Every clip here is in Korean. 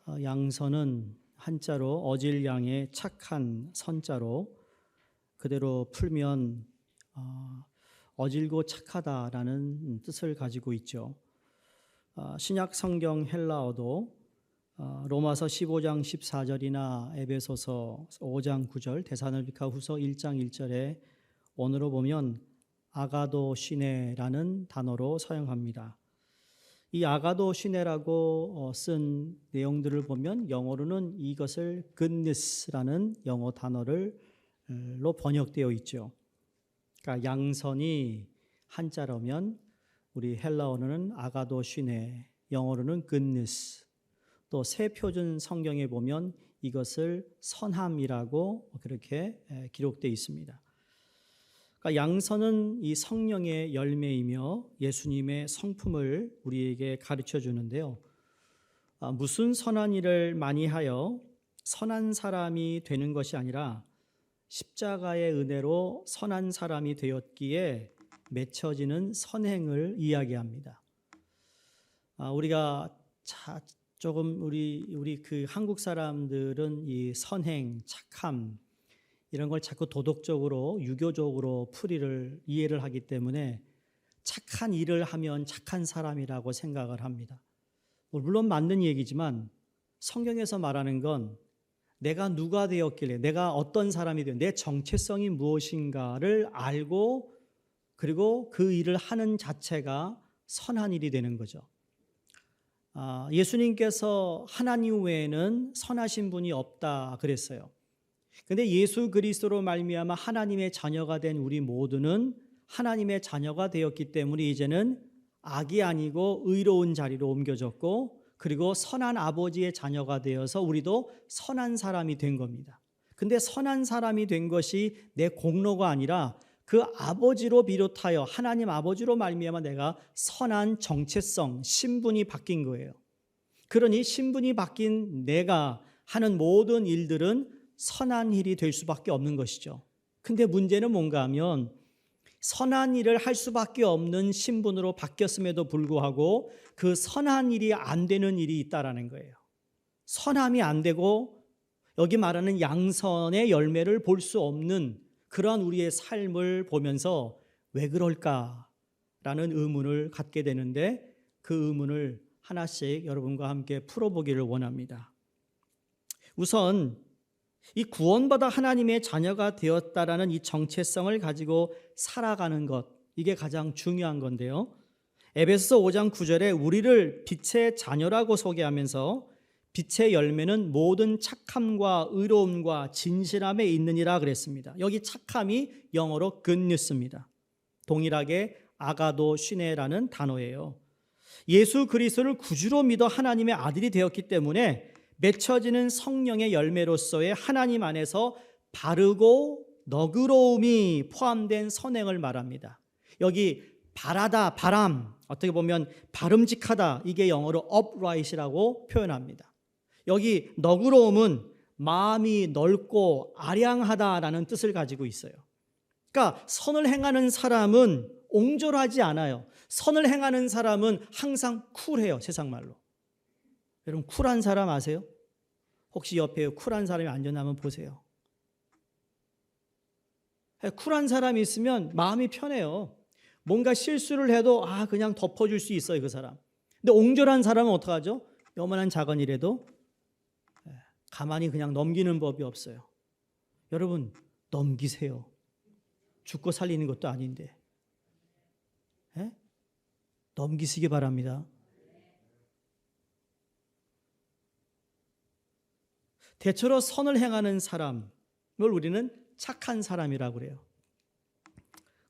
양선은 한자로 어질양의 착한 선자로 그대로 풀면 어질고 착하다라는 뜻을 가지고 있죠. 신약 성경 헬라어도 로마서 15장 14절이나 에베소서 5장 9절, 데살로니가 후서 1장 1절에 원어로 보면 아가도시네라는 단어로 사용합니다. 이 아가도시네라고 쓴 내용들을 보면 영어로는 이것을 goodness라는 영어 단어로 번역되어 있죠. 그러니까 양선이 한자로면 우리 헬라어로는 아가도시네, 영어로는 goodness. 또 새 표준 성경에 보면 이것을 선함이라고 그렇게 기록되어 있습니다. 그러니까 양선은 이 성령의 열매이며 예수님의 성품을 우리에게 가르쳐 주는데요. 무슨 선한 일을 많이 하여 선한 사람이 되는 것이 아니라 십자가의 은혜로 선한 사람이 되었기에 맺혀지는 선행을 이야기합니다. 우리가 조금 우리 그 한국 사람들은 이 선행, 착함 이런 걸 자꾸 도덕적으로, 유교적으로 이해를 하기 때문에 착한 일을 하면 착한 사람이라고 생각을 합니다. 물론 맞는 얘기지만 성경에서 말하는 건 내가 누가 되었길래, 내가 어떤 사람이 되었길래, 내 정체성이 무엇인가를 알고 그리고 그 일을 하는 자체가 선한 일이 되는 거죠. 예수님께서 하나님 외에는 선하신 분이 없다 그랬어요. 그런데 예수 그리스도로 말미암아 하나님의 자녀가 된 우리 모두는 하나님의 자녀가 되었기 때문에 이제는 악이 아니고 의로운 자리로 옮겨졌고 그리고 선한 아버지의 자녀가 되어서 우리도 선한 사람이 된 겁니다. 근데 선한 사람이 된 것이 내 공로가 아니라 그 아버지로 비롯하여 하나님 아버지로 말미암아 내가 선한 정체성, 신분이 바뀐 거예요. 그러니 신분이 바뀐 내가 하는 모든 일들은 선한 일이 될 수밖에 없는 것이죠. 근데 문제는 뭔가 하면 선한 일을 할 수밖에 없는 신분으로 바뀌었음에도 불구하고 그 선한 일이 안 되는 일이 있다라는 거예요. 선함이 안 되고 여기 말하는 양선의 열매를 볼 수 없는 그러한 우리의 삶을 보면서 왜 그럴까라는 의문을 갖게 되는데 그 의문을 하나씩 여러분과 함께 풀어보기를 원합니다. 우선 이 구원받아 하나님의 자녀가 되었다라는 이 정체성을 가지고 살아가는 것, 이게 가장 중요한 건데요. 에베소서 5장 9절에 우리를 빛의 자녀라고 소개하면서 빛의 열매는 모든 착함과 의로움과 진실함에 있느니라 그랬습니다. 여기 착함이 영어로 goodness입니다. 동일하게 아가도시네라는 단어예요. 예수 그리스도를 구주로 믿어 하나님의 아들이 되었기 때문에 맺혀지는 성령의 열매로서의 하나님 안에서 바르고 너그러움이 포함된 선행을 말합니다. 여기 바라다, 바람, 어떻게 보면 바름직하다, 이게 영어로 upright이라고 표현합니다. 여기 너그러움은 마음이 넓고 아량하다라는 뜻을 가지고 있어요. 그러니까 선을 행하는 사람은 옹졸하지 않아요. 선을 행하는 사람은 항상 쿨해요. 세상 말로. 여러분 쿨한 사람 아세요? 혹시 옆에 쿨한 사람이 앉아나면 보세요. 쿨한 사람이 있으면 마음이 편해요. 뭔가 실수를 해도 그냥 덮어줄 수 있어요, 그 사람. 근데 옹졸한 사람은 어떡하죠? 요만한 작은 일에도 가만히 그냥 넘기는 법이 없어요. 여러분 넘기세요. 죽고 살리는 것도 아닌데. 넘기시기 바랍니다. 대체로 선을 행하는 사람을 우리는 착한 사람이라고 그래요.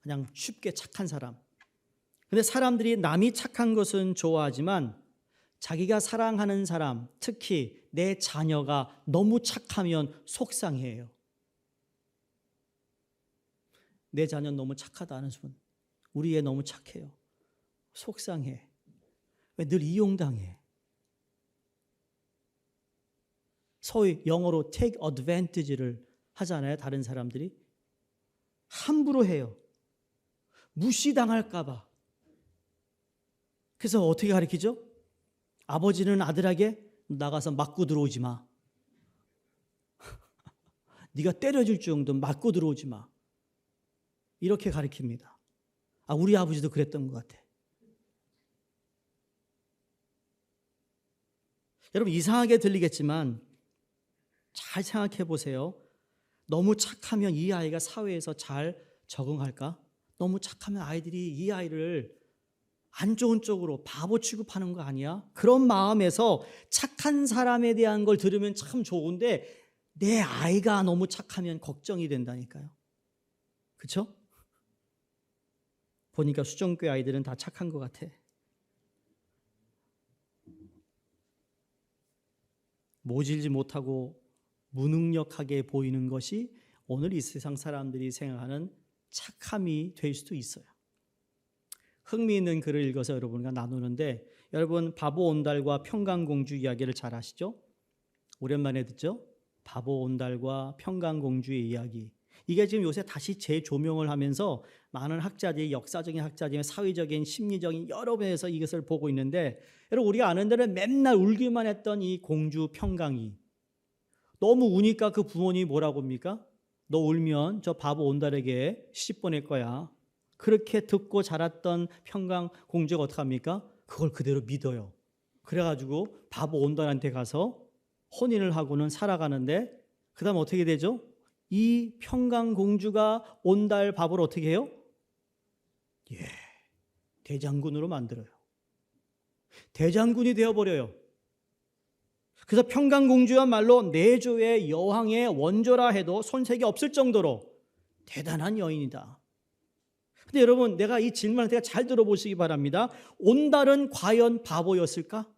그냥 쉽게 착한 사람. 근데 사람들이 남이 착한 것은 좋아하지만 자기가 사랑하는 사람, 특히 내 자녀가 너무 착하면 속상해요. 내 자녀는 너무 착하다 하는 분, 우리 애 너무 착해요. 속상해. 왜 늘 이용당해? 소위 영어로 take advantage를 하잖아요. 다른 사람들이 함부로 해요. 무시당할까 봐. 그래서 어떻게 가르치죠? 아버지는 아들에게 나가서 맞고 들어오지 마. 네가 때려줄 정도 맞고 들어오지 마. 이렇게 가르칩니다. 우리 아버지도 그랬던 것 같아. 여러분 이상하게 들리겠지만 잘 생각해 보세요. 너무 착하면 이 아이가 사회에서 잘 적응할까? 너무 착하면 아이들이 이 아이를 안 좋은 쪽으로 바보 취급하는 거 아니야? 그런 마음에서 착한 사람에 대한 걸 들으면 참 좋은데 내 아이가 너무 착하면 걱정이 된다니까요. 그렇죠? 보니까 수정교회 아이들은 다 착한 것 같아. 모질지 못하고 무능력하게 보이는 것이 오늘 이 세상 사람들이 생각하는 착함이 될 수도 있어요. 흥미있는 글을 읽어서 여러분과 나누는데 여러분 바보 온달과 평강공주 이야기를 잘 아시죠? 오랜만에 듣죠? 바보 온달과 평강공주의 이야기. 이게 지금 요새 다시 재조명을 하면서 많은 학자들이 역사적인 학자들이 사회적인 심리적인 여러 면에서 이것을 보고 있는데 여러분 우리가 아는 대로 맨날 울기만 했던 이 공주 평강이 너무 우니까 그 부모님이 뭐라고 합니까? 너 울면 저 바보 온달에게 시집 보낼 거야. 그렇게 듣고 자랐던 평강 공주가 어떻게 합니까? 그걸 그대로 믿어요. 그래가지고 바보 온달한테 가서 혼인을 하고는 살아가는데 그 다음 어떻게 되죠? 이 평강 공주가 온달 바보를 어떻게 해요? 대장군으로 만들어요. 대장군이 되어버려요. 그래서 평강공주야말로 내조의 여왕의 원조라 해도 손색이 없을 정도로 대단한 여인이다. 근데 여러분 내가 이 질문을 제가 잘 들어보시기 바랍니다. 온달은 과연 바보였을까?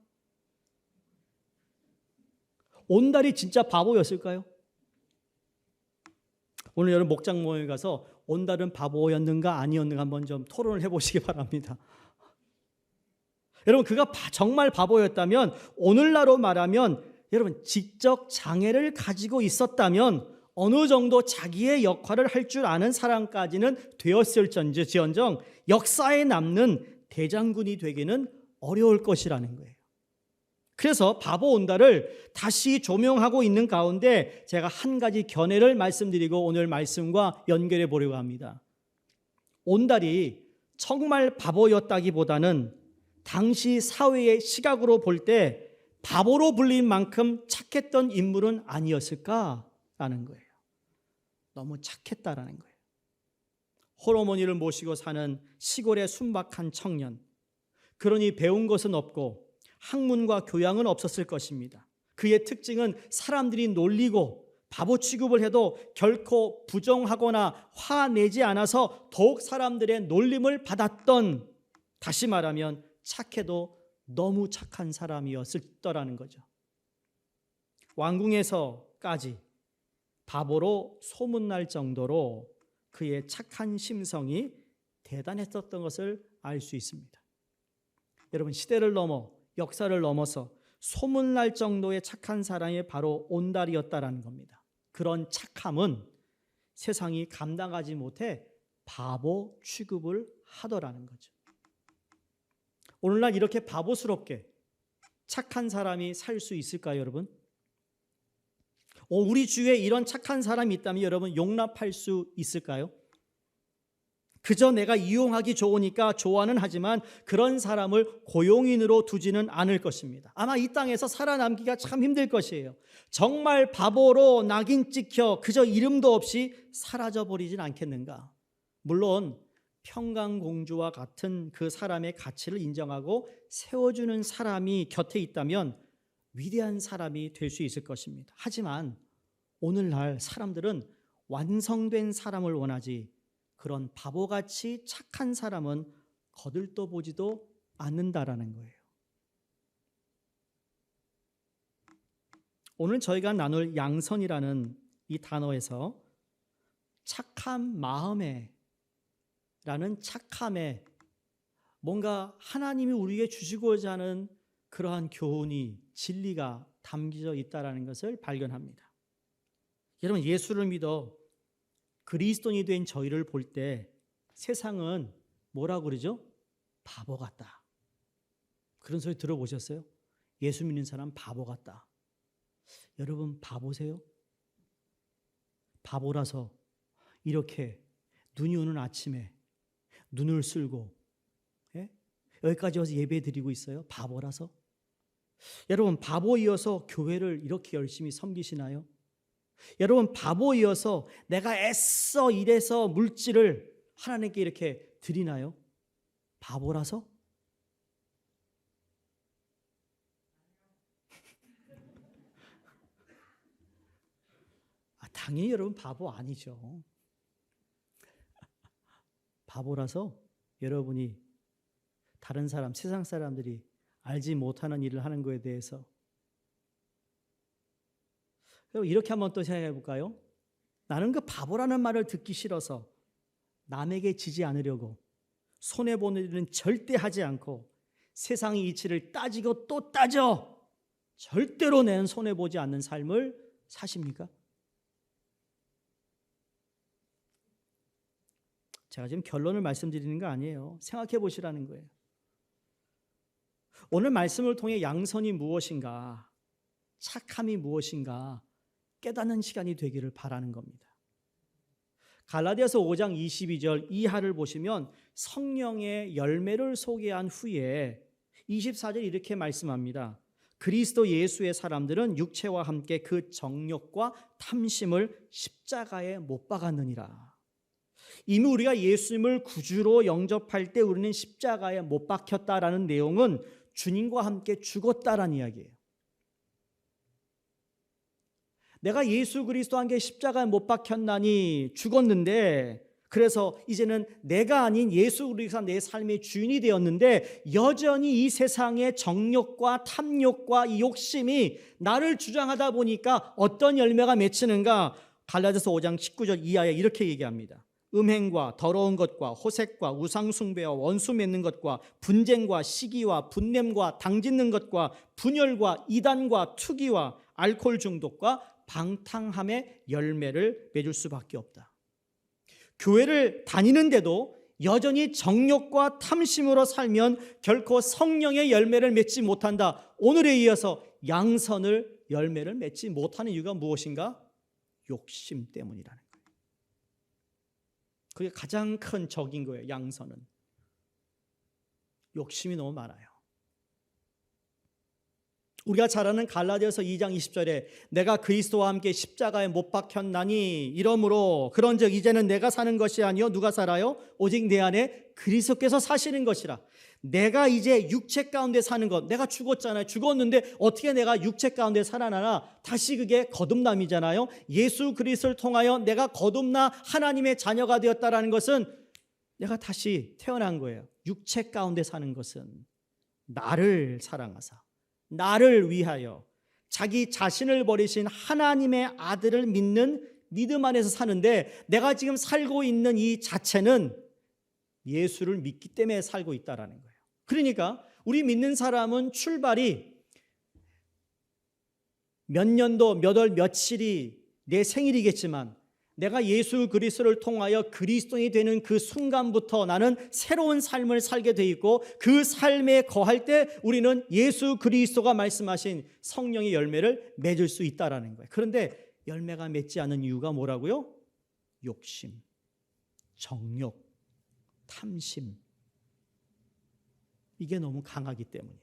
온달이 진짜 바보였을까요? 오늘 여러분 목장 모임에 가서 온달은 바보였는가 아니었는가 한번 좀 토론을 해보시기 바랍니다. 여러분 그가 정말 바보였다면 오늘날로 말하면 여러분 지적 장애를 가지고 있었다면 어느 정도 자기의 역할을 할 줄 아는 사람까지는 되었을지언정 역사에 남는 대장군이 되기는 어려울 것이라는 거예요. 그래서 바보 온달을 다시 조명하고 있는 가운데 제가 한 가지 견해를 말씀드리고 오늘 말씀과 연결해 보려고 합니다. 온달이 정말 바보였다기보다는 당시 사회의 시각으로 볼 때 바보로 불린 만큼 착했던 인물은 아니었을까라는 거예요. 너무 착했다라는 거예요. 홀어머니를 모시고 사는 시골의 순박한 청년. 그러니 배운 것은 없고 학문과 교양은 없었을 것입니다. 그의 특징은 사람들이 놀리고 바보 취급을 해도 결코 부정하거나 화내지 않아서 더욱 사람들의 놀림을 받았던, 다시 말하면 착해도 너무 착한 사람이었더라는 거죠. 왕궁에서까지 바보로 소문날 정도로 그의 착한 심성이 대단했었던 것을 알 수 있습니다. 여러분 시대를 넘어 역사를 넘어서 소문날 정도의 착한 사람이 바로 온달이었다라는 겁니다. 그런 착함은 세상이 감당하지 못해 바보 취급을 하더라는 거죠. 오늘날 이렇게 바보스럽게 착한 사람이 살 수 있을까요, 여러분? 우리 주위에 이런 착한 사람이 있다면 여러분 용납할 수 있을까요? 그저 내가 이용하기 좋으니까 좋아는 하지만 그런 사람을 고용인으로 두지는 않을 것입니다. 아마 이 땅에서 살아남기가 참 힘들 것이에요. 정말 바보로 낙인 찍혀 그저 이름도 없이 사라져버리진 않겠는가. 물론 평강공주와 같은 그 사람의 가치를 인정하고 세워주는 사람이 곁에 있다면 위대한 사람이 될 수 있을 것입니다. 하지만 오늘날 사람들은 완성된 사람을 원하지 그런 바보같이 착한 사람은 거들떠보지도 않는다라는 거예요. 오늘 저희가 나눌 양선이라는 이 단어에서 착한 마음에 라는 착함에 뭔가 하나님이 우리에게 주시고자 하는 그러한 교훈이 진리가 담겨져 있다는 것을 발견합니다. 여러분 예수를 믿어 그리스도인이 된 저희를 볼 때 세상은 뭐라고 그러죠? 바보 같다. 그런 소리 들어보셨어요? 예수 믿는 사람 바보 같다. 여러분 바보세요? 바보라서 이렇게 눈이 오는 아침에 눈을 쓸고 여기까지 와서 예배 드리고 있어요? 바보라서? 여러분 바보이어서 교회를 이렇게 열심히 섬기시나요? 여러분 바보이어서 내가 애써 일해서 물질을 하나님께 이렇게 드리나요? 바보라서? 당연히 여러분 바보 아니죠. 바보라서 여러분이 다른 사람, 세상 사람들이 알지 못하는 일을 하는 거에 대해서 이렇게 한번 또 생각해 볼까요? 나는 그 바보라는 말을 듣기 싫어서 남에게 지지 않으려고 손해보는 일은 절대 하지 않고 세상의 이치를 따지고 또 따져 절대로 내는 손해보지 않는 삶을 사십니까? 제가 지금 결론을 말씀드리는 거 아니에요. 생각해 보시라는 거예요. 오늘 말씀을 통해 양선이 무엇인가, 착함이 무엇인가 깨닫는 시간이 되기를 바라는 겁니다. 갈라디아서 5장 22절 이하를 보시면 성령의 열매를 소개한 후에 24절 이렇게 말씀합니다. 그리스도 예수의 사람들은 육체와 함께 그 정욕과 탐심을 십자가에 못 박았느니라. 이미 우리가 예수님을 구주로 영접할 때 우리는 십자가에 못 박혔다라는 내용은 주님과 함께 죽었다라는 이야기예요. 내가 예수 그리스도와 함께 십자가에 못 박혔나니 죽었는데 그래서 이제는 내가 아닌 예수 그리스도가 내 삶의 주인이 되었는데 여전히 이 세상의 정욕과 탐욕과 이 욕심이 나를 주장하다 보니까 어떤 열매가 맺히는가? 갈라디아서 5장 19절 이하에 이렇게 얘기합니다. 음행과 더러운 것과 호색과 우상숭배와 원수 맺는 것과 분쟁과 시기와 분냄과 당짓는 것과 분열과 이단과 투기와 알코올 중독과 방탕함의 열매를 맺을 수밖에 없다. 교회를 다니는데도 여전히 정욕과 탐심으로 살면 결코 성령의 열매를 맺지 못한다. 오늘에 이어서 양선을 열매를 맺지 못하는 이유가 무엇인가? 욕심 때문이라는 거예요. 그게 가장 큰 적인 거예요. 양선은 욕심이 너무 많아요. 우리가 잘 아는 갈라디아서 2장 20절에 내가 그리스도와 함께 십자가에 못 박혔나니 이러므로 그런즉 이제는 내가 사는 것이 아니요 누가 살아요? 오직 내 안에 그리스도께서 사시는 것이라. 내가 이제 육체 가운데 사는 것, 내가 죽었잖아요. 죽었는데 어떻게 내가 육체 가운데 살아나나? 다시 그게 거듭남이잖아요. 예수 그리스도를 통하여 내가 거듭나 하나님의 자녀가 되었다라는 것은 내가 다시 태어난 거예요. 육체 가운데 사는 것은 나를 사랑하사 나를 위하여 자기 자신을 버리신 하나님의 아들을 믿는 믿음 안에서 사는데 내가 지금 살고 있는 이 자체는 예수를 믿기 때문에 살고 있다라는 거예요. 그러니까 우리 믿는 사람은 출발이 몇 년도 몇 월 며칠이 내 생일이겠지만 내가 예수 그리스도를 통하여 그리스도인이 되는 그 순간부터 나는 새로운 삶을 살게 돼 있고 그 삶에 거할 때 우리는 예수 그리스도가 말씀하신 성령의 열매를 맺을 수 있다라는 거예요. 그런데 열매가 맺지 않는 이유가 뭐라고요? 욕심, 정욕, 탐심. 이게 너무 강하기 때문이에요.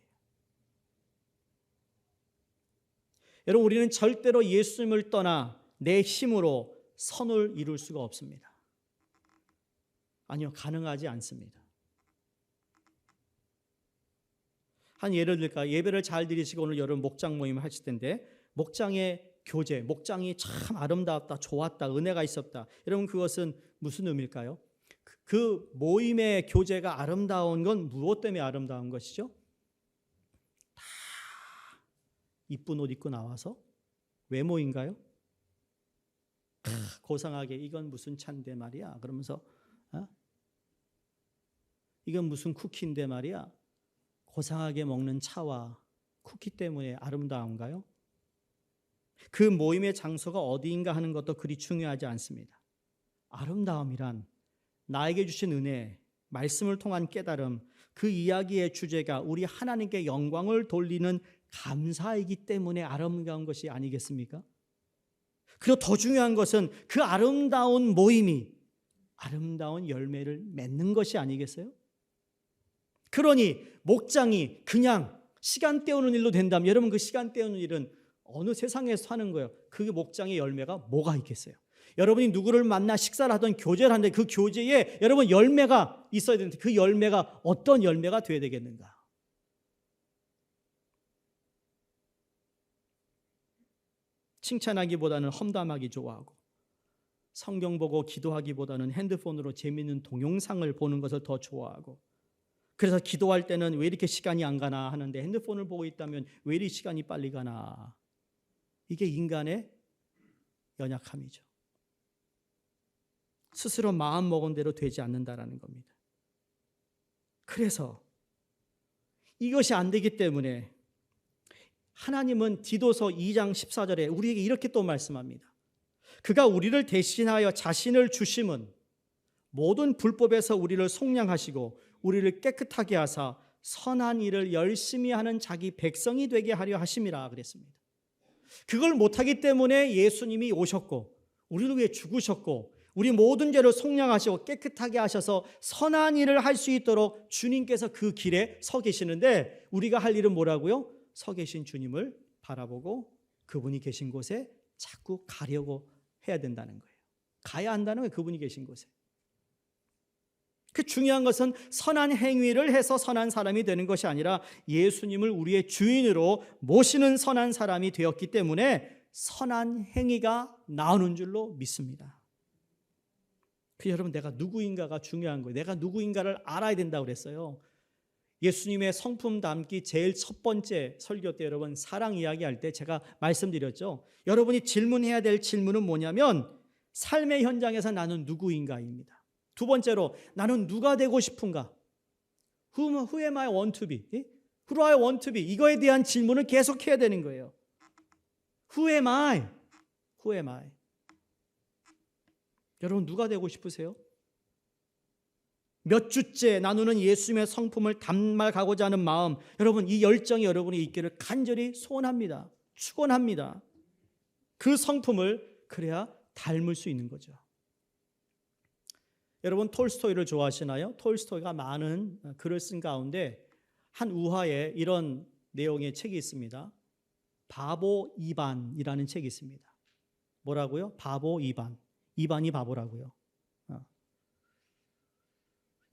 여러분, 우리는 절대로 예수님을 떠나 내 힘으로 선을 이룰 수가 없습니다. 아니요, 가능하지 않습니다. 한 예를 들까? 예배를 잘 드리시고 오늘 여러분 목장 모임을 하실 텐데 목장의 교제, 목장이 참 아름다웠다, 좋았다, 은혜가 있었다. 여러분 그것은 무슨 의미일까요? 그 모임의 교제가 아름다운 건 무엇 때문에 아름다운 것이죠? 다 이쁜 옷 입고 나와서 외모인가요? 고상하게 이건 무슨 차인데 말이야 그러면서 이건 무슨 쿠키인데 말이야 고상하게 먹는 차와 쿠키 때문에 아름다운가요? 그 모임의 장소가 어디인가 하는 것도 그리 중요하지 않습니다. 아름다움이란 나에게 주신 은혜, 말씀을 통한 깨달음, 그 이야기의 주제가 우리 하나님께 영광을 돌리는 감사이기 때문에 아름다운 것이 아니겠습니까? 그리고 더 중요한 것은 그 아름다운 모임이 아름다운 열매를 맺는 것이 아니겠어요? 그러니 목장이 그냥 시간 때우는 일로 된다면 여러분 그 시간 때우는 일은 어느 세상에서 하는 거예요? 그 목장의 열매가 뭐가 있겠어요? 여러분이 누구를 만나 식사를 하던 교제를 하는데 그 교제에 여러분 열매가 있어야 되는데 그 열매가 어떤 열매가 되어야 되겠는가? 칭찬하기보다는 험담하기 좋아하고 성경 보고 기도하기보다는 핸드폰으로 재미있는 동영상을 보는 것을 더 좋아하고 그래서 기도할 때는 왜 이렇게 시간이 안 가나 하는데 핸드폰을 보고 있다면 왜 이리 시간이 빨리 가나. 이게 인간의 연약함이죠. 스스로 마음 먹은 대로 되지 않는다라는 겁니다. 그래서 이것이 안 되기 때문에 하나님은 디도서 2장 14절에 우리에게 이렇게 또 말씀합니다. 그가 우리를 대신하여 자신을 주심은 모든 불법에서 우리를 속량하시고 우리를 깨끗하게 하사 선한 일을 열심히 하는 자기 백성이 되게 하려 하심이라 그랬습니다. 그걸 못하기 때문에 예수님이 오셨고 우리를 위해 죽으셨고 우리 모든 죄를 속량하시고 깨끗하게 하셔서 선한 일을 할 수 있도록 주님께서 그 길에 서 계시는데 우리가 할 일은 뭐라고요? 서 계신 주님을 바라보고 그분이 계신 곳에 자꾸 가려고 해야 된다는 거예요. 가야 한다는 거예요. 그분이 계신 곳에. 그 중요한 것은 선한 행위를 해서 선한 사람이 되는 것이 아니라 예수님을 우리의 주인으로 모시는 선한 사람이 되었기 때문에 선한 행위가 나오는 줄로 믿습니다. 여러분 내가 누구인가가 중요한 거예요. 내가 누구인가를 알아야 된다고 그랬어요. 예수님의 성품 담기 제일 첫 번째 설교 때 여러분 사랑 이야기할 때 제가 말씀드렸죠. 여러분이 질문해야 될 질문은 뭐냐면 삶의 현장에서 나는 누구인가입니다. 두 번째로 나는 누가 되고 싶은가? Who am I want to be? Who do I want to be? 이거에 대한 질문을 계속해야 되는 거예요. Who am I? Who am I? 여러분 누가 되고 싶으세요? 몇 주째 나누는 예수님의 성품을 담아가고자 하는 마음, 여러분 이 열정이 여러분이 있기를 간절히 소원합니다. 축원합니다. 그 성품을 그래야 닮을 수 있는 거죠. 여러분 톨스토이를 좋아하시나요? 톨스토이가 많은 글을 쓴 가운데 한 우화에 이런 내용의 책이 있습니다. 바보 이반이라는 책이 있습니다. 뭐라고요? 바보 이반. 이반이 바보라고요.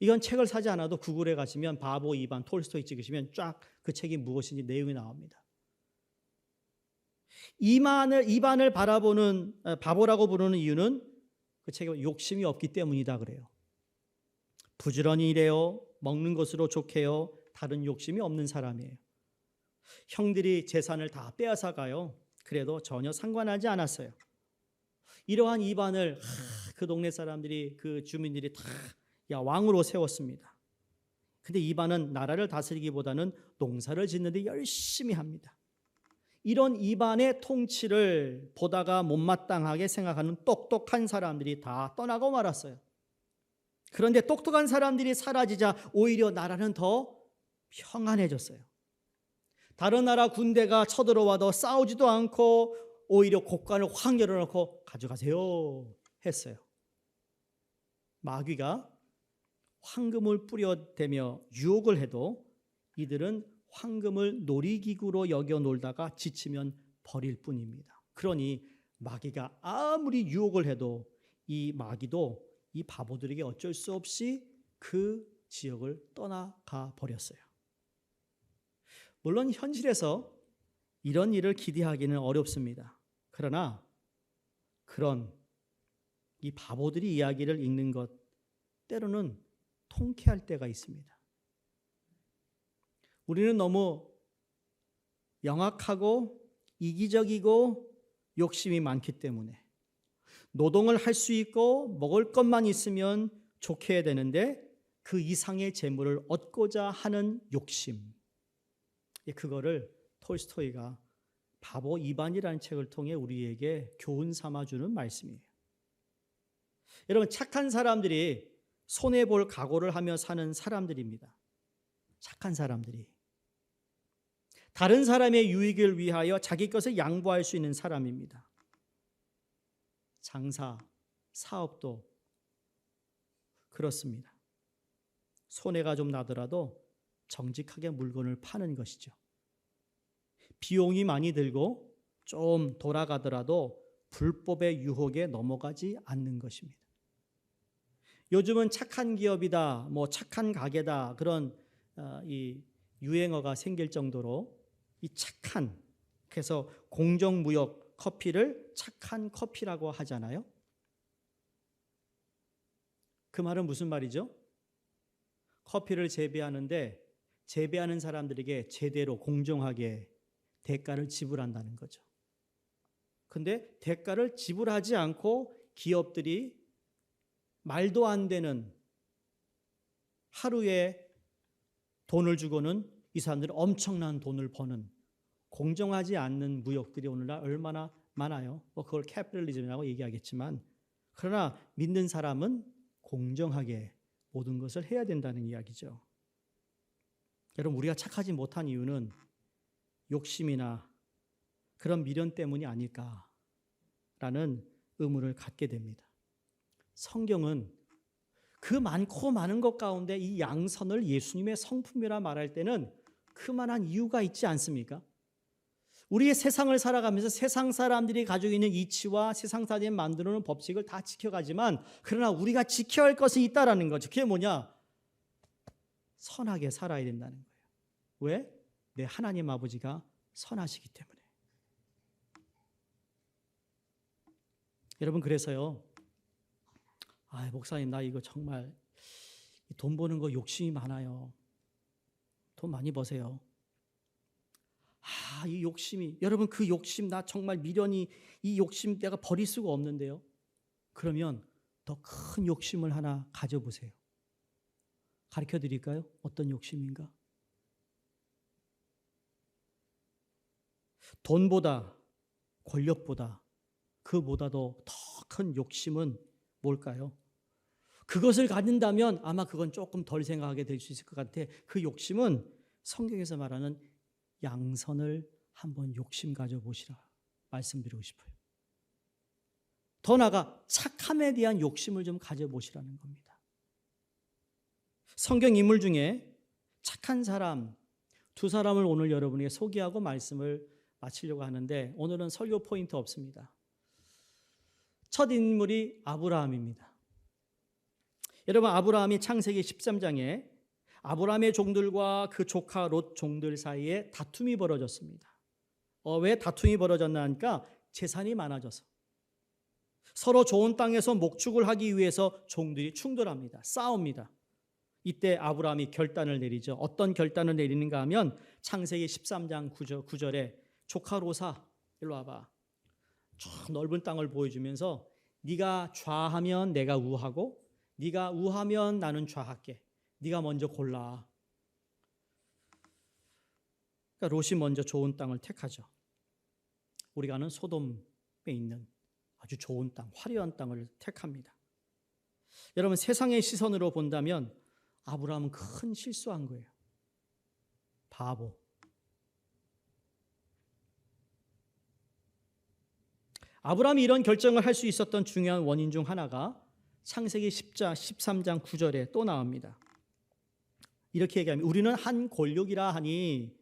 이건 책을 사지 않아도 구글에 가시면 바보 이반 톨스토이 찍으시면 쫙 그 책이 무엇인지 내용이 나옵니다. 이반을 바라보는 바보라고 부르는 이유는 그 책에 욕심이 없기 때문이다 그래요. 부지런히 일해요. 먹는 것으로 좋게요. 다른 욕심이 없는 사람이에요. 형들이 재산을 다 빼앗아 가요. 그래도 전혀 상관하지 않았어요. 이러한 이반을 그 동네 사람들이 그 주민들이 다 왕으로 세웠습니다. 근데 이반은 나라를 다스리기보다는 농사를 짓는데 열심히 합니다. 이런 이반의 통치를 보다가 못마땅하게 생각하는 똑똑한 사람들이 다 떠나고 말았어요. 그런데 똑똑한 사람들이 사라지자 오히려 나라는 더 평안해졌어요. 다른 나라 군대가 쳐들어와도 싸우지도 않고 오히려 곡간을 확 열어놓고 가져가세요 했어요. 마귀가 황금을 뿌려대며 유혹을 해도 이들은 황금을 놀이기구로 여겨 놀다가 지치면 버릴 뿐입니다. 그러니 마귀가 아무리 유혹을 해도 이 마귀도 이 바보들에게 어쩔 수 없이 그 지역을 떠나가 버렸어요. 물론 현실에서 이런 일을 기대하기는 어렵습니다. 그러나 그런 이 바보들이 이야기를 읽는 것 때로는 통쾌할 때가 있습니다. 우리는 너무 영악하고 이기적이고 욕심이 많기 때문에 노동을 할 수 있고 먹을 것만 있으면 좋게 해야 되는데 그 이상의 재물을 얻고자 하는 욕심, 그거를 톨스토이가 바보 이반이라는 책을 통해 우리에게 교훈 삼아주는 말씀이에요. 여러분 착한 사람들이 손해볼 각오를 하며 사는 사람들입니다. 착한 사람들이. 다른 사람의 유익을 위하여 자기 것을 양보할 수 있는 사람입니다. 장사, 사업도 그렇습니다. 손해가 좀 나더라도 정직하게 물건을 파는 것이죠. 비용이 많이 들고 좀 돌아가더라도 불법의 유혹에 넘어가지 않는 것입니다. 요즘은 착한 기업이다, 착한 가게다, 그런 이 유행어가 생길 정도로 이 착한, 그래서 공정무역 커피를 착한 커피라고 하잖아요. 그 말은 무슨 말이죠? 커피를 재배하는데 재배하는 사람들에게 제대로 공정하게 대가를 지불한다는 거죠. 근데 대가를 지불하지 않고 기업들이 말도 안 되는 하루에 돈을 주고는 이 사람들은 엄청난 돈을 버는 공정하지 않는 무역들이 오늘날 얼마나 많아요. 그걸 캐피탈리즘이라고 얘기하겠지만, 그러나 믿는 사람은 공정하게 모든 것을 해야 된다는 이야기죠. 여러분, 우리가 착하지 못한 이유는 욕심이나 그런 미련 때문이 아닐까라는 의문을 갖게 됩니다. 성경은 그 많고 많은 것 가운데 이 양선을 예수님의 성품이라 말할 때는 그만한 이유가 있지 않습니까? 우리의 세상을 살아가면서 세상 사람들이 가지고 있는 이치와 세상 사람들이 만들어놓은 법칙을 다 지켜가지만, 그러나 우리가 지켜야 할 것이 있다라는 거죠. 그게 뭐냐? 선하게 살아야 된다는 거예요. 왜? 내 하나님 아버지가 선하시기 때문에. 여러분, 그래서요, 목사님, 나 이거 정말 돈 버는 거 욕심이 많아요. 돈 많이 버세요. 이 욕심이, 여러분, 그 욕심, 나 정말 미련이, 이 욕심 내가 버릴 수가 없는데요. 그러면 더 큰 욕심을 하나 가져보세요. 가르쳐 드릴까요? 어떤 욕심인가? 돈보다, 권력보다, 그보다도 더 큰 욕심은 뭘까요? 그것을 갖는다면 아마 그건 조금 덜 생각하게 될 수 있을 것 같아. 그 욕심은 성경에서 말하는 양선을 한번 욕심 가져보시라 말씀드리고 싶어요. 더 나아가 착함에 대한 욕심을 좀 가져보시라는 겁니다. 성경 인물 중에 착한 사람 두 사람을 오늘 여러분에게 소개하고 말씀을 마치려고 하는데, 오늘은 설교 포인트 없습니다. 첫 인물이 아브라함입니다. 여러분, 아브라함이 창세기 13장에 아브라함의 종들과 그 조카 롯 종들 사이에 다툼이 벌어졌습니다. 왜 다툼이 벌어졌나 하니까 재산이 많아져서 서로 좋은 땅에서 목축을 하기 위해서 종들이 충돌합니다. 싸웁니다. 이때 아브라함이 결단을 내리죠. 어떤 결단을 내리는가 하면 창세기 13장 9절에 조카 롯아, 일로 와봐. 저 넓은 땅을 보여주면서 네가 좌하면 내가 우하고 네가 우하면 나는 좌할게. 네가 먼저 골라. 그러니까 롯이 먼저 좋은 땅을 택하죠. 우리가 아는 소돔에 있는 아주 좋은 땅, 화려한 땅을 택합니다. 여러분, 세상의 시선으로 본다면 아브라함은 큰 실수한 거예요. 바보. 아브라함이 이런 결정을 할 수 있었던 중요한 원인 중 하나가 창세기 13장 9절에 또 나옵니다. 이렇게 얘기합니다. 우리는 한 골육이라 하니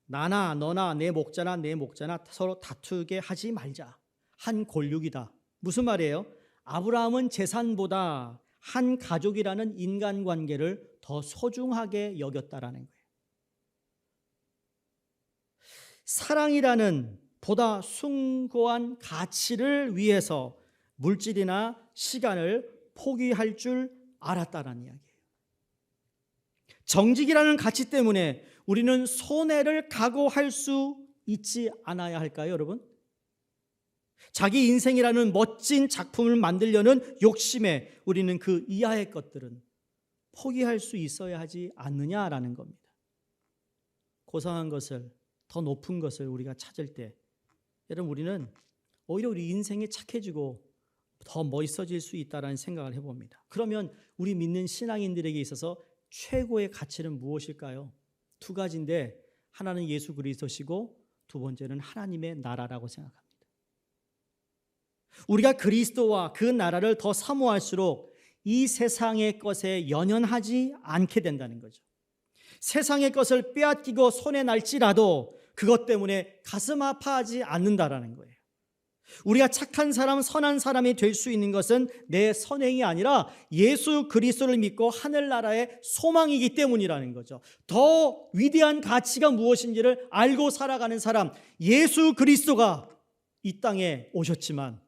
나나 너나 내 목자나 내 목자나 서로 다투게 하지 말자. 한 골육이다. 무슨 말이에요? 아브라함은 재산보다 한 가족이라는 인간관계를 더 소중하게 여겼다라는 거예요. 사랑이라는 보다 숭고한 가치를 위해서 물질이나 시간을 포기할 줄 알았다는 이야기예요. 정직이라는 가치 때문에 우리는 손해를 각오할 수 있지 않아야 할까요, 여러분? 자기 인생이라는 멋진 작품을 만들려는 욕심에 우리는 그 이하의 것들은 포기할 수 있어야 하지 않느냐라는 겁니다. 고상한 것을, 더 높은 것을 우리가 찾을 때 여러분, 우리는 오히려 우리 인생이 착해지고 더 멋있어질 수 있다는 생각을 해봅니다. 그러면 우리 믿는 신앙인들에게 있어서 최고의 가치는 무엇일까요? 두 가지인데, 하나는 예수 그리스도시고 두 번째는 하나님의 나라라고 생각합니다. 우리가 그리스도와 그 나라를 더 사모할수록 이 세상의 것에 연연하지 않게 된다는 거죠. 세상의 것을 빼앗기고 손에 날지라도 그것 때문에 가슴 아파하지 않는다라는 거예요. 우리가 착한 사람, 선한 사람이 될 수 있는 것은 내 선행이 아니라 예수 그리스도를 믿고 하늘나라의 소망이기 때문이라는 거죠. 더 위대한 가치가 무엇인지를 알고 살아가는 사람, 예수 그리스도가 이 땅에 오셨지만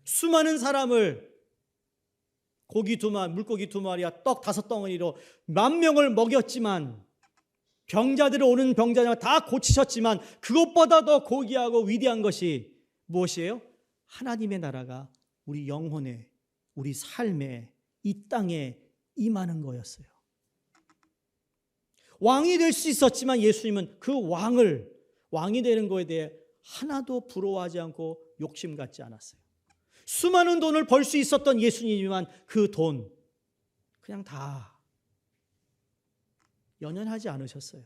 수많은 사람을 물고기 2마리와 떡 5덩어리로 10,000명을 먹였지만, 병자들을 오는 병자들 다 고치셨지만, 그것보다 더 고귀하고 위대한 것이 무엇이에요? 하나님의 나라가 우리 영혼에, 우리 삶에, 이 땅에 임하는 거였어요. 왕이 될 수 있었지만 예수님은 그 왕이 되는 거에 대해 하나도 부러워하지 않고 욕심 갖지 않았어요. 수많은 돈을 벌 수 있었던 예수님이지만 그 돈 그냥 다 연연하지 않으셨어요.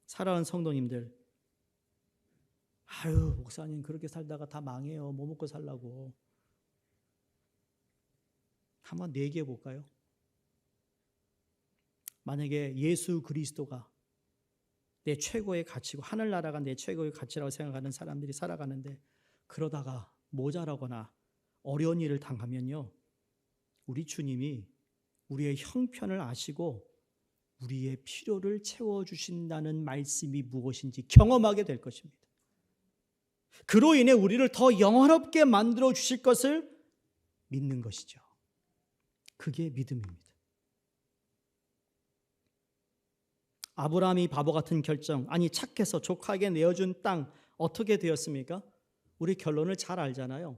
사랑하는 성도님들, 아유 목사님 그렇게 살다가 다 망해요. 뭐 먹고 살라고. 한번 내기해 볼까요? 만약에 예수 그리스도가 내 최고의 가치고 하늘나라가 내 최고의 가치라고 생각하는 사람들이 살아가는데, 그러다가 모자라거나 어려운 일을 당하면요, 우리 주님이 우리의 형편을 아시고 우리의 필요를 채워주신다는 말씀이 무엇인지 경험하게 될 것입니다. 그로 인해 우리를 더 영원롭게 만들어 주실 것을 믿는 것이죠. 그게 믿음입니다. 아브라함이 바보 같은 결정, 착해서 조카에게 내어준 땅 어떻게 되었습니까? 우리 결론을 잘 알잖아요.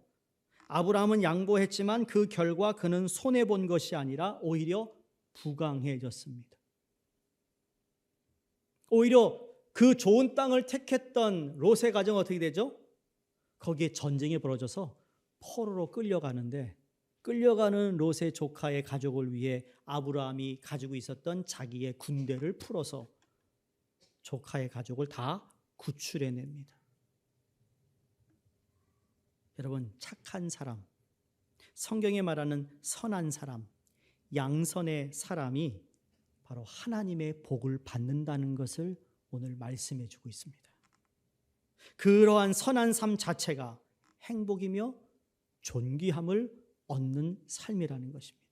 아브라함은 양보했지만 그 결과 그는 손해본 것이 아니라 오히려 부강해졌습니다. 오히려 그 좋은 땅을 택했던 롯의 가정은 어떻게 되죠? 거기에 전쟁이 벌어져서 포로로 끌려가는데, 끌려가는 롯의 조카의 가족을 위해 아브라함이 가지고 있었던 자기의 군대를 풀어서 조카의 가족을 다 구출해냅니다. 여러분, 착한 사람, 성경에 말하는 선한 사람, 양선의 사람이 바로 하나님의 복을 받는다는 것을 오늘 말씀해 주고 있습니다. 그러한 선한 삶 자체가 행복이며 존귀함을 얻는 삶이라는 것입니다.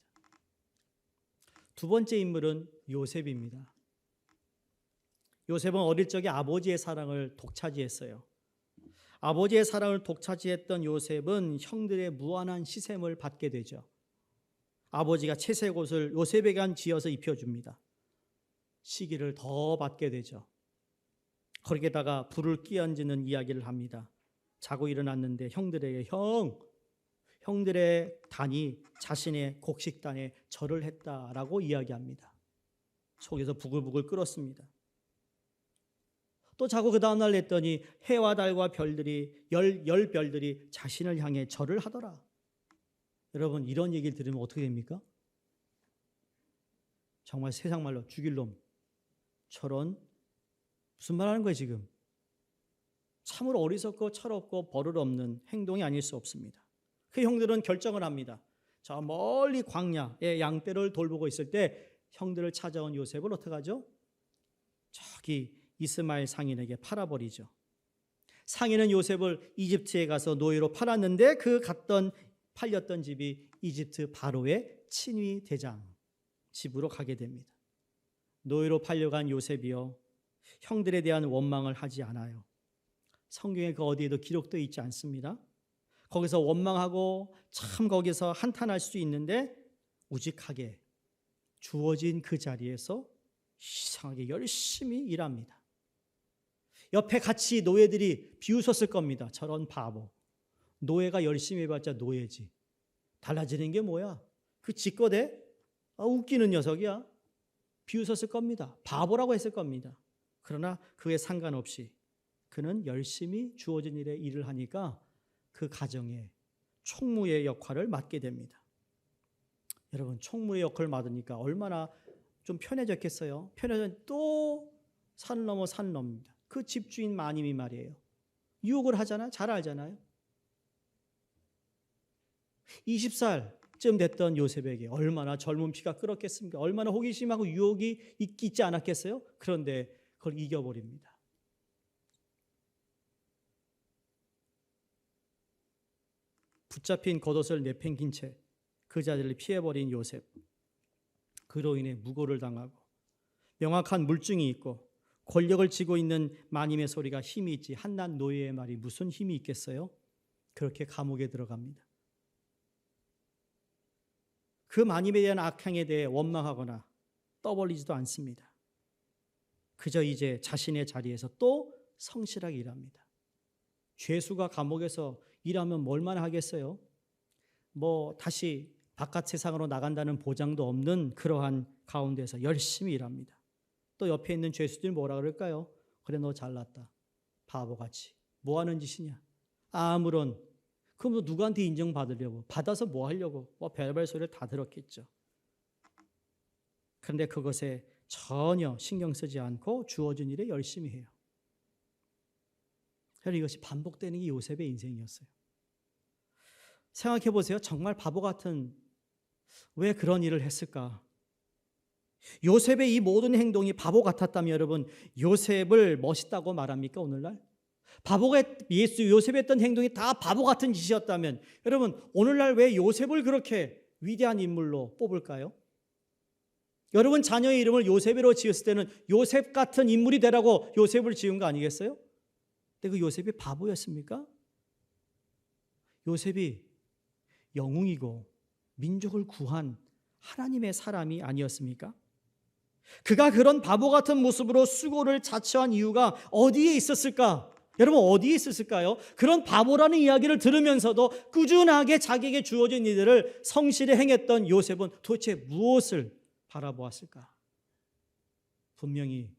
두 번째 인물은 요셉입니다. 요셉은 어릴 적에 아버지의 사랑을 독차지했어요. 아버지의 사랑을 독차지했던 요셉은 형들의 무한한 시샘을 받게 되죠. 아버지가 채색 옷을 요셉에게 지어서 입혀줍니다. 시기를 더 받게 되죠. 거기에다가 불을 끼얹는 이야기를 합니다. 자고 일어났는데 형들에게 형들의 단이 자신의 곡식단에 절을 했다라고 이야기합니다. 속에서 부글부글 끓었습니다. 또 자고 그 다음날 냈더니 해와 달과 별들이 열 별들이 자신을 향해 절을 하더라. 여러분, 이런 얘기를 들으면 어떻게 됩니까? 정말 세상 말로 죽일 놈처럼 무슨 말 하는 거예요 지금? 참으로 어리석고 철없고 버릇 없는 행동이 아닐 수 없습니다. 그 형들은 결정을 합니다. 저 멀리 광야의 양떼를 돌보고 있을 때 형들을 찾아온 요셉을 어떻게 하죠? 저기 이스마엘 상인에게 팔아버리죠. 상인은 요셉을 이집트에 가서 노예로 팔았는데 그 팔렸던 집이 이집트 바로의 친위 대장 집으로 가게 됩니다. 노예로 팔려간 요셉이요, 형들에 대한 원망을 하지 않아요. 성경에 그 어디에도 기록되어 있지 않습니다. 거기서 원망하고 참 거기서 한탄할 수 있는데 우직하게 주어진 그 자리에서 이상하게 열심히 일합니다. 옆에 같이 노예들이 비웃었을 겁니다. 저런 바보. 노예가 열심히 해봤자 노예지. 달라지는 게 뭐야? 그 짓거대? 웃기는 녀석이야. 비웃었을 겁니다. 바보라고 했을 겁니다. 그러나 그에 상관없이 그는 열심히 주어진 일에 일을 하니까 그 가정에 총무의 역할을 맡게 됩니다. 여러분 총무의 역할을 맡으니까 얼마나 좀 편해졌겠어요? 편해졌는데 또 산 넘어 산 넘습니다. 그 집주인 마님이 말이에요. 유혹을 하잖아요. 잘 알잖아요. 20살쯤 됐던 요셉에게 얼마나 젊은 피가 끓었겠습니까? 얼마나 호기심하고 유혹이 있지 않았겠어요? 그런데 그걸 이겨버립니다. 붙잡힌 겉옷을 내팽긴 채 그 자리를 피해버린 요셉. 그로 인해 무고를 당하고 명확한 물증이 있고 권력을 쥐고 있는 마님의 소리가 힘이 있지 한낱 노예의 말이 무슨 힘이 있겠어요? 그렇게 감옥에 들어갑니다. 그 마님에 대한 악행에 대해 원망하거나 떠벌리지도 않습니다. 그저 이제 자신의 자리에서 또 성실하게 일합니다. 죄수가 감옥에서 일하면 뭘만 하겠어요? 다시 바깥 세상으로 나간다는 보장도 없는 그러한 가운데서 열심히 일합니다. 또 옆에 있는 죄수들이 뭐라 그럴까요? 그래, 너 잘났다. 바보같이. 뭐 하는 짓이냐? 아무런. 그럼 너 누구한테 인정받으려고? 받아서 뭐 하려고? 별별 소리를 다 들었겠죠. 그런데 그것에 전혀 신경 쓰지 않고 주어진 일에 열심히 해요. 그래서 이것이 반복되는 게 요셉의 인생이었어요. 생각해 보세요. 정말 바보 같은 왜 그런 일을 했을까? 요셉의 이 모든 행동이 바보 같았다면 여러분 요셉을 멋있다고 말합니까 오늘날? 요셉이 했던 행동이 다 바보 같은 짓이었다면 여러분 오늘날 왜 요셉을 그렇게 위대한 인물로 뽑을까요? 여러분 자녀의 이름을 요셉으로 지었을 때는 요셉 같은 인물이 되라고 요셉을 지은 거 아니겠어요? 근데 그 요셉이 바보였습니까? 요셉이 영웅이고 민족을 구한 하나님의 사람이 아니었습니까? 그가 그런 바보 같은 모습으로 수고를 자처한 이유가 어디에 있었을까? 여러분 어디에 있었을까요? 그런 바보라는 이야기를 들으면서도 꾸준하게 자기에게 주어진 일들을 성실히 행했던 요셉은 도대체 무엇을 바라보았을까? 분명히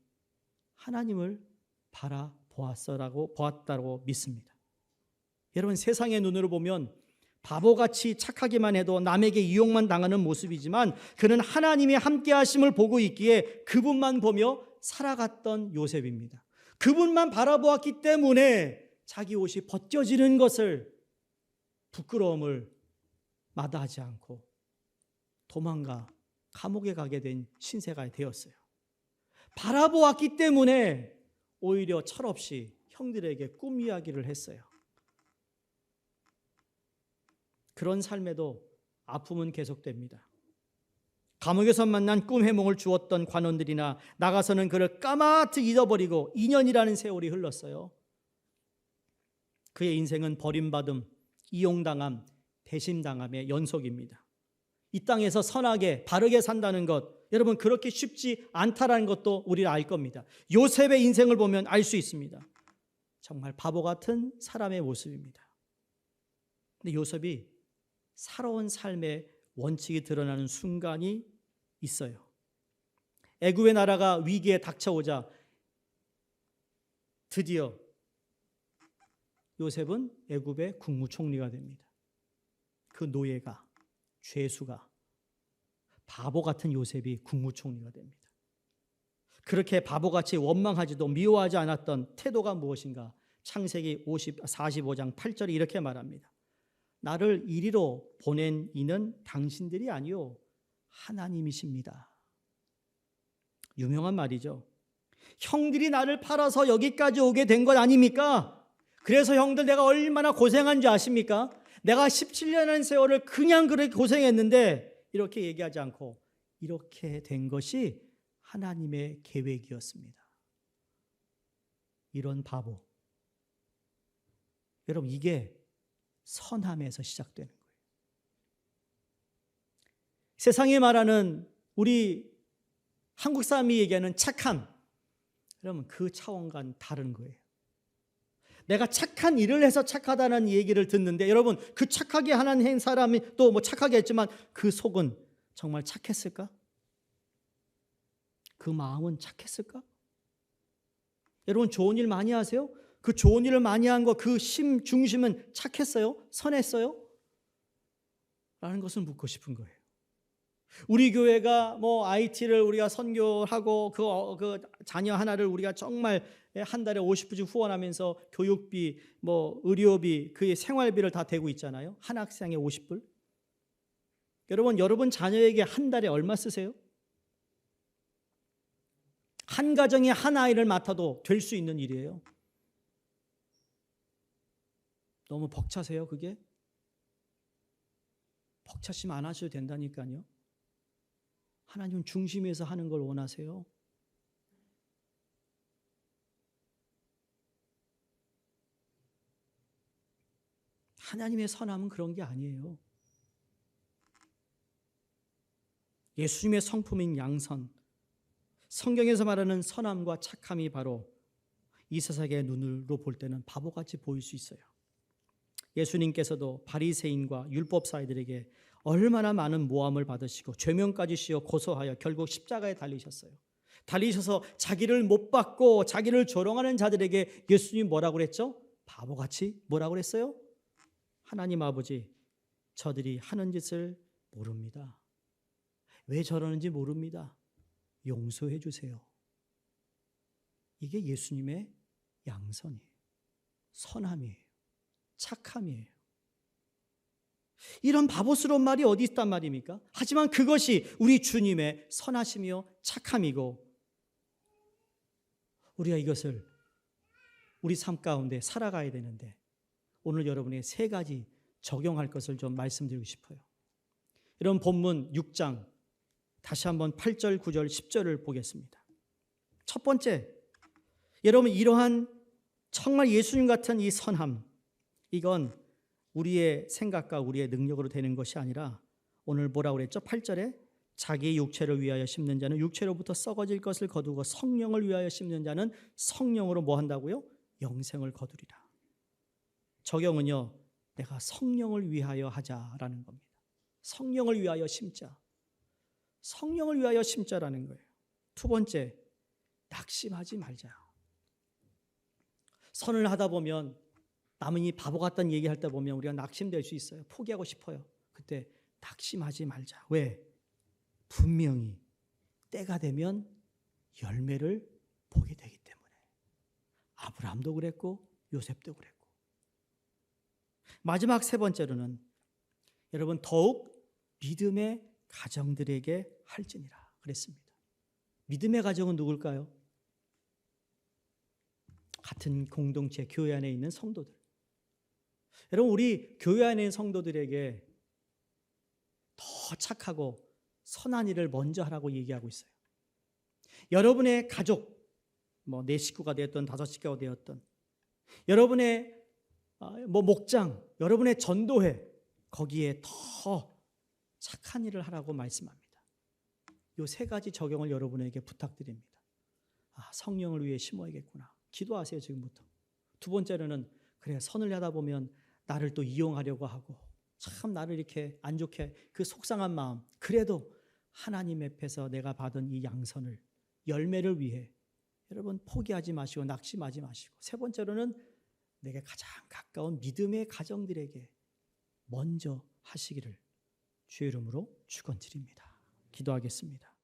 하나님을 보았다고 믿습니다. 여러분 세상의 눈으로 보면 바보같이 착하기만 해도 남에게 이용만 당하는 모습이지만 그는 하나님이 함께 하심을 보고 있기에 그분만 보며 살아갔던 요셉입니다. 그분만 바라보았기 때문에 자기 옷이 벗겨지는 것을 부끄러움을 마다하지 않고 도망가 감옥에 가게 된 신세가 되었어요. 바라보았기 때문에 오히려 철없이 형들에게 꿈 이야기를 했어요. 그런 삶에도 아픔은 계속됩니다. 감옥에서 만난 꿈 해몽을 주었던 관원들이나 나가서는 그를 까마득 잊어버리고 2년이라는 세월이 흘렀어요. 그의 인생은 버림받음, 이용당함, 배신당함의 연속입니다. 이 땅에서 선하게 바르게 산다는 것 여러분 그렇게 쉽지 않다라는 것도 우리는 알 겁니다. 요셉의 인생을 보면 알 수 있습니다. 정말 바보 같은 사람의 모습입니다. 근데 요셉이 살아온 삶의 원칙이 드러나는 순간이 있어요. 애굽의 나라가 위기에 닥쳐오자 드디어 요셉은 애굽의 국무총리가 됩니다. 그 노예가 죄수가 바보 같은 요셉이 국무총리가 됩니다. 그렇게 바보같이 원망하지도 미워하지 않았던 태도가 무엇인가? 창세기 45장 8절이 이렇게 말합니다. 나를 이리로 보낸 이는 당신들이 아니요 하나님이십니다. 유명한 말이죠. 형들이 나를 팔아서 여기까지 오게 된 것 아닙니까? 그래서 형들 내가 얼마나 고생한지 아십니까? 내가 17년의 세월을 그냥 그렇게 고생했는데 이렇게 얘기하지 않고 이렇게 된 것이 하나님의 계획이었습니다. 이런 바보. 여러분 이게 선함에서 시작되는 거예요. 세상이 말하는 우리 한국 사람이 얘기하는 착함. 여러분 그 차원과는 다른 거예요. 내가 착한 일을 해서 착하다는 얘기를 듣는데 여러분 그 착하게 하는 사람이 또 착하게 했지만 그 속은 정말 착했을까? 그 마음은 착했을까? 여러분 좋은 일 많이 하세요? 그 좋은 일을 많이 한 거 그 중심은 착했어요? 선했어요? 라는 것을 묻고 싶은 거예요. 우리 교회가 뭐 IT를 우리가 선교하고 그 자녀 하나를 우리가 정말 한 달에 50불씩 후원하면서 교육비, 뭐 의료비, 그의 생활비를 다 대고 있잖아요. 한 학생에 50불. 여러분 자녀에게 한 달에 얼마 쓰세요? 한 가정에 한 아이를 맡아도 될 수 있는 일이에요. 너무 벅차세요, 그게? 벅차시면 안 하셔도 된다니까요. 하나님 중심에서 하는 걸 원하세요. 하나님의 선함은 그런 게 아니에요. 예수님의 성품인 양선, 성경에서 말하는 선함과 착함이 바로 이 세상의 눈으로 볼 때는 바보같이 보일 수 있어요. 예수님께서도 바리새인과 율법사이들에게 얼마나 많은 모함을 받으시고 죄명까지 씌워 고소하여 결국 십자가에 달리셨어요. 달리셔서 자기를 못 받고 자기를 조롱하는 자들에게 예수님이 뭐라고 그랬죠? 바보같이 뭐라고 그랬어요? 하나님 아버지, 저들이 하는 짓을 모릅니다. 왜 저러는지 모릅니다. 용서해 주세요. 이게 예수님의 양선이에요. 선함이에요. 착함이에요. 이런 바보스러운 말이 어디 있단 말입니까? 하지만 그것이 우리 주님의 선하심이요 착함이고, 우리가 이것을 우리 삶 가운데 살아가야 되는데, 오늘 여러분의 세 가지 적용할 것을 좀 말씀드리고 싶어요. 이런 본문 6장 다시 한번 8절, 9절, 10절을 보겠습니다. 첫 번째, 여러분 이러한 정말 예수님 같은 이 선함, 이건 우리의 생각과 우리의 능력으로 되는 것이 아니라 오늘 뭐라고 그랬죠? 8절에 자기 육체를 위하여 심는 자는 육체로부터 썩어질 것을 거두고 성령을 위하여 심는 자는 성령으로 뭐 한다고요? 영생을 거두리라. 적용은요, 내가 성령을 위하여 하자라는 겁니다. 성령을 위하여 심자. 성령을 위하여 심자라는 거예요. 두 번째, 낙심하지 말자. 선을 하다 보면 남이 바보 같다는 얘기할 때 보면 우리가 낙심될 수 있어요. 포기하고 싶어요. 그때 낙심하지 말자. 왜? 분명히 때가 되면 열매를 보게 되기 때문에. 아브라함도 그랬고 요셉도 그랬고. 마지막 세 번째로는 여러분 더욱 믿음의 가정들에게 할지니라 그랬습니다. 믿음의 가정은 누굴까요? 같은 공동체 교회 안에 있는 성도들. 여러분 우리 교회 안에 있는 성도들에게 더 착하고 선한 일을 먼저 하라고 얘기하고 있어요. 여러분의 가족, 뭐 네 식구가 되었던 다섯 식구가 되었던 여러분의 목장, 여러분의 전도회, 거기에 더 착한 일을 하라고 말씀합니다. 이 세 가지 적용을 여러분에게 부탁드립니다. 성령을 위해 심어야겠구나. 기도하세요 지금부터. 두 번째로는 그래 선을 하다 보면 나를 또 이용하려고 하고 참 나를 이렇게 안 좋게 그 속상한 마음, 그래도 하나님 앞에서 내가 받은 이 양선을 열매를 위해 여러분 포기하지 마시고 낙심하지 마시고, 세 번째로는 내게 가장 가까운 믿음의 가정들에게 먼저 하시기를 주의 이름으로 축원드립니다. 기도하겠습니다.